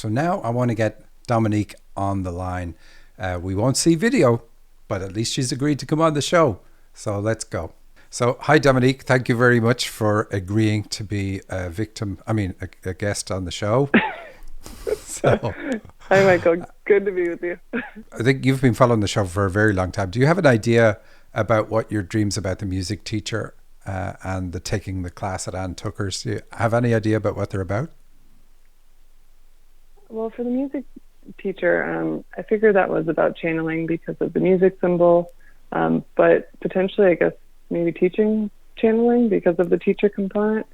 So now I want to get Dominique on the line. We won't see video, but at least she's agreed to come on the show. So let's go. So, hi, Dominique. Thank you very much for agreeing to be a guest on the show. So, hi, Michael. Good to be with you. I think you've been following the show for a very long time. Do you have an idea about what your dreams about the music teacher and the taking the class at Ann Tucker's? Do you have any idea about what they're about? Well, for the music teacher, I figured that was about channeling because of the music symbol, but potentially, I guess, maybe teaching channeling because of the teacher component.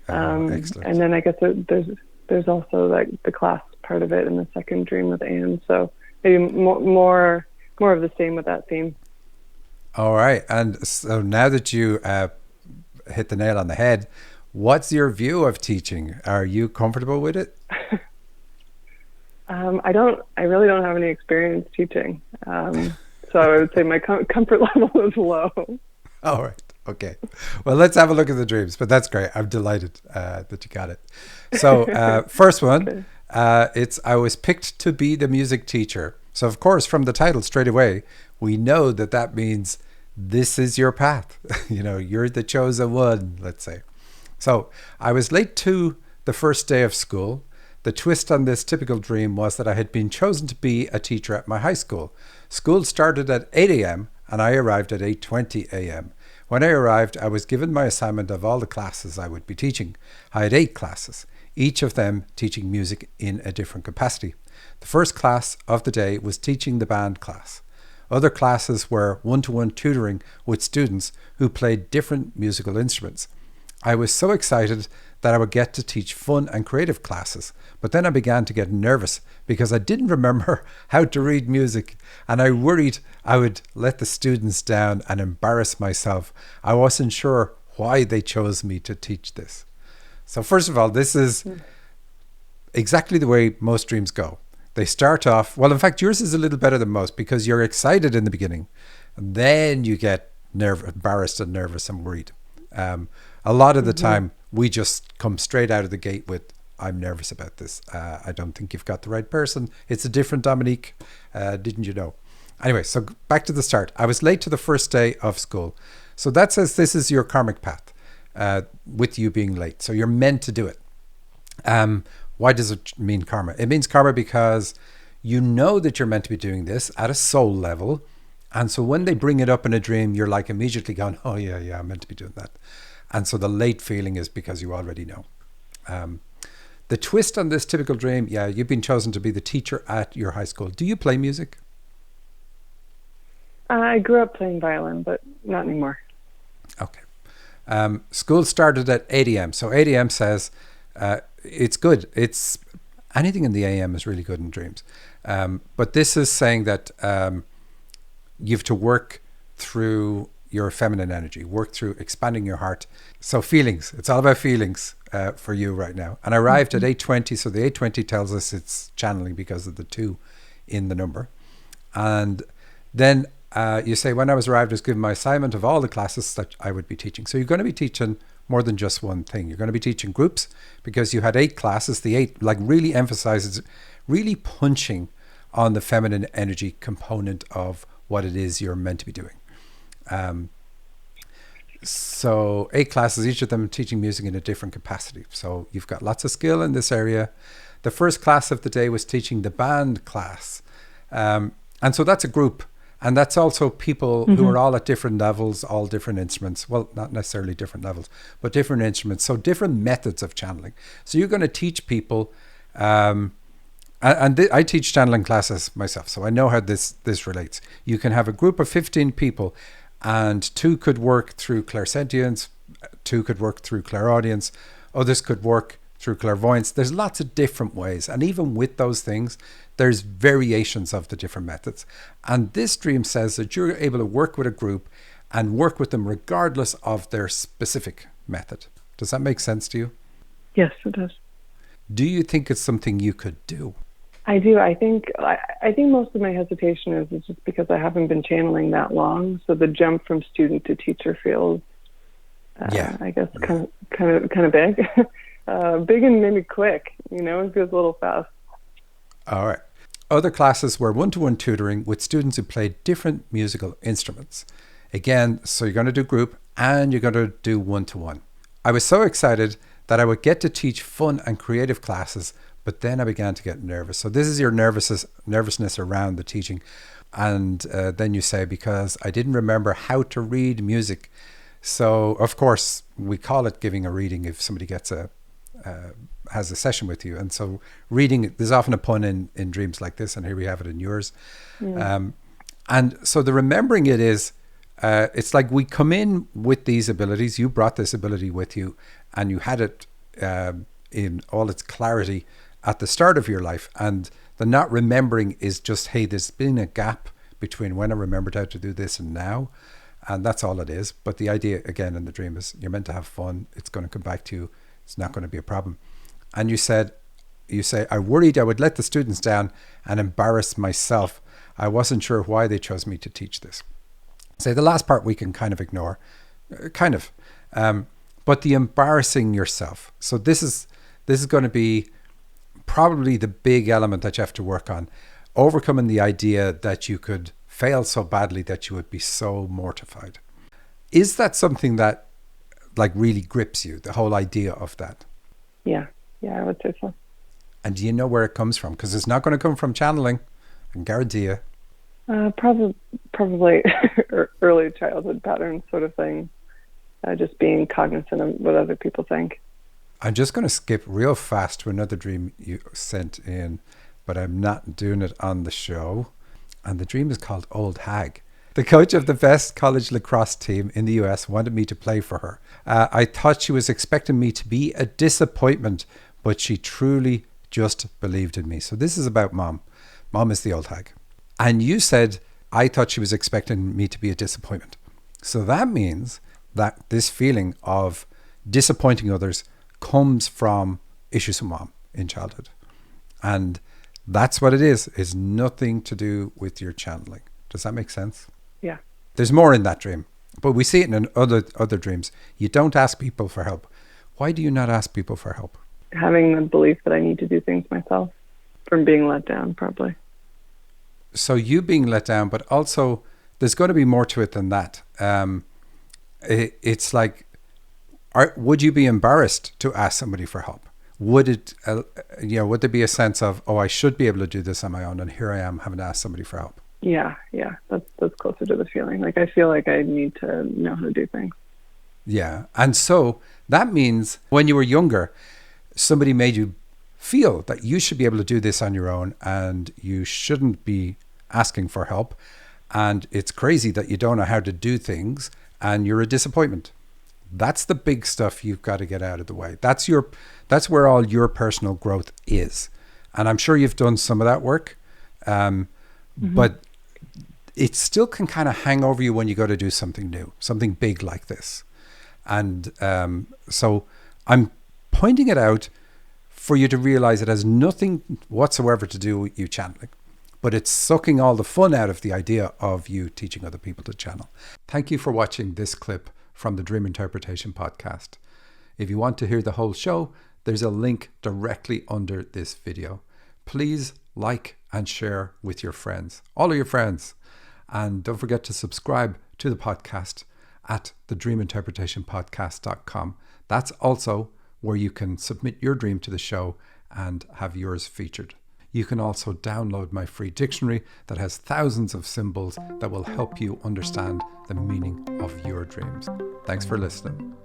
Excellent. And then I guess there's also like the class part of it in the second dream with Anne. So maybe more of the same with that theme. All right. And so now that you hit the nail on the head, what's your view of teaching? Are you comfortable with it? I really don't have any experience teaching. So I would say my comfort level is low. All right. Okay. Well, let's have a look at the dreams, but that's great. I'm delighted that you got it. So first one, it's I was picked to be the music teacher. So of course, from the title straight away, we know that means this is your path. You're the chosen one, let's say. So I was late to the first day of school. The twist on this typical dream was that I had been chosen to be a teacher at my high school. School started at 8 a.m. and I arrived at 8:20 a.m. When I arrived, I was given my assignment of all the classes I would be teaching. I had 8 classes, each of them teaching music in a different capacity. The first class of the day was teaching the band class. Other classes were one-to-one tutoring with students who played different musical instruments. I was so excited that I would get to teach fun and creative classes, but then I began to get nervous because I didn't remember how to read music, and I worried I would let the students down and embarrass myself. I wasn't sure why they chose me to teach this. So first of all, this is exactly the way most dreams go. They start off, well, in fact, yours is a little better than most because you're excited in the beginning, and then you get embarrassed and nervous and worried. A lot of the time, we just come straight out of the gate with, I'm nervous about this. I don't think you've got the right person. It's a different Dominique. Didn't you know? Anyway, so back to the start. I was late to the first day of school. So that says this is your karmic path with you being late. So you're meant to do it. Why does it mean karma? It means karma because you know that you're meant to be doing this at a soul level. And so when they bring it up in a dream, you're like immediately going, oh yeah, I'm meant to be doing that. And so the late feeling is because you already know. The twist on this typical dream, you've been chosen to be the teacher at your high school. Do you play music? I grew up playing violin, but not anymore. Okay. School started at 8 a.m. So 8 a.m. says it's good. It's anything in the a.m. is really good in dreams. But this is saying that you have to work through your feminine energy, work through expanding your heart. So feelings, it's all about feelings for you right now. And I arrived at 8:20, so the 8:20 tells us it's channeling because of the 2 in the number. And then you say, when I was arrived, I was given my assignment of all the classes that I would be teaching. So you're going to be teaching more than just one thing. You're going to be teaching groups because you had 8 classes. The 8 really emphasizes, really punching on the feminine energy component of what it is you're meant to be doing. So 8 classes, each of them teaching music in a different capacity. So you've got lots of skill in this area. The first class of the day was teaching the band class. And so that's a group. And that's also people who are all at different levels, all different instruments. Well, not necessarily different levels, but different instruments. So different methods of channeling. So you're going to teach people, I teach channeling classes myself, so I know how this relates. You can have a group of 15 people, and 2 could work through clairsentience, 2 could work through clairaudience, others could work through clairvoyance. There's lots of different ways, and even with those things, there's variations of the different methods. And this dream says that you're able to work with a group and work with them regardless of their specific method. Does that make sense to you? Yes, it does. Do you think it's something you could do? I do. I think most of my hesitation is just because I haven't been channeling that long. So the jump from student to teacher feels, I guess, kind of big, big and maybe quick. It feels a little fast. All right. Other classes were one-to-one tutoring with students who played different musical instruments. Again, so you're going to do group and you're going to do one-to-one. I was so excited that I would get to teach fun and creative classes, but then I began to get nervous. So this is your nervousness around the teaching. And then you say, because I didn't remember how to read music. So, of course, we call it giving a reading if somebody has a session with you. And so reading, there's often a pun in dreams like this, and here we have it in yours. And so the remembering it is, it's like we come in with these abilities. You brought this ability with you, and you had it in all its clarity at the start of your life. And the not remembering is just, hey, there's been a gap between when I remembered how to do this and now. And that's all it is. But the idea, again, in the dream is you're meant to have fun. It's going to come back to you. It's not going to be a problem. And you say, I worried I would let the students down and embarrass myself. I wasn't sure why they chose me to teach this. Say the last part we can kind of ignore, but the embarrassing yourself. So this is going to be probably the big element that you have to work on, overcoming the idea that you could fail so badly that you would be so mortified. Is that something that like really grips you, the whole idea of that? Yeah, I would say so. And do you know where it comes from? Because it's not going to come from channeling, I can guarantee you. Probably early childhood patterns sort of thing. Just being cognizant of what other people think. I'm just going to skip real fast to another dream you sent in, but I'm not doing it on the show. And the dream is called Old Hag. The coach of the best college lacrosse team in the US wanted me to play for her. I thought she was expecting me to be a disappointment, but she truly just believed in me. So this is about mom. Mom is the old hag. And you said, I thought she was expecting me to be a disappointment. So that means that this feeling of disappointing others comes from issues with mom in childhood. And that's what it is nothing to do with your channeling. Does that make sense? Yeah. There's more in that dream, but we see it in other dreams. You don't ask people for help. Why do you not ask people for help? Having the belief that I need to do things myself, from being let down, probably. So you being let down, but also there's going to be more to it than that. It's like, would you be embarrassed to ask somebody for help? Would it, would there be a sense of, I should be able to do this on my own, and here I am having to ask somebody for help? Yeah, that's closer to the feeling. Like I feel like I need to know how to do things. Yeah, and so that means when you were younger, somebody made you feel that you should be able to do this on your own, and you shouldn't be asking for help. And it's crazy that you don't know how to do things, and you're a disappointment. That's the big stuff you've got to get out of the way. That's where all your personal growth is. And I'm sure you've done some of that work, but it still can kind of hang over you when you go to do something new, something big like this. And so I'm pointing it out for you to realize it has nothing whatsoever to do with you channeling, but it's sucking all the fun out of the idea of you teaching other people to channel. Thank you for watching this clip from the Dream Interpretation Podcast. If you want to hear the whole show, there's a link directly under this video. Please like and share with your friends, all of your friends. And don't forget to subscribe to the podcast at thedreaminterpretationpodcast.com. That's also where you can submit your dream to the show and have yours featured. You can also download my free dictionary that has thousands of symbols that will help you understand the meaning of your dreams. Thanks for listening.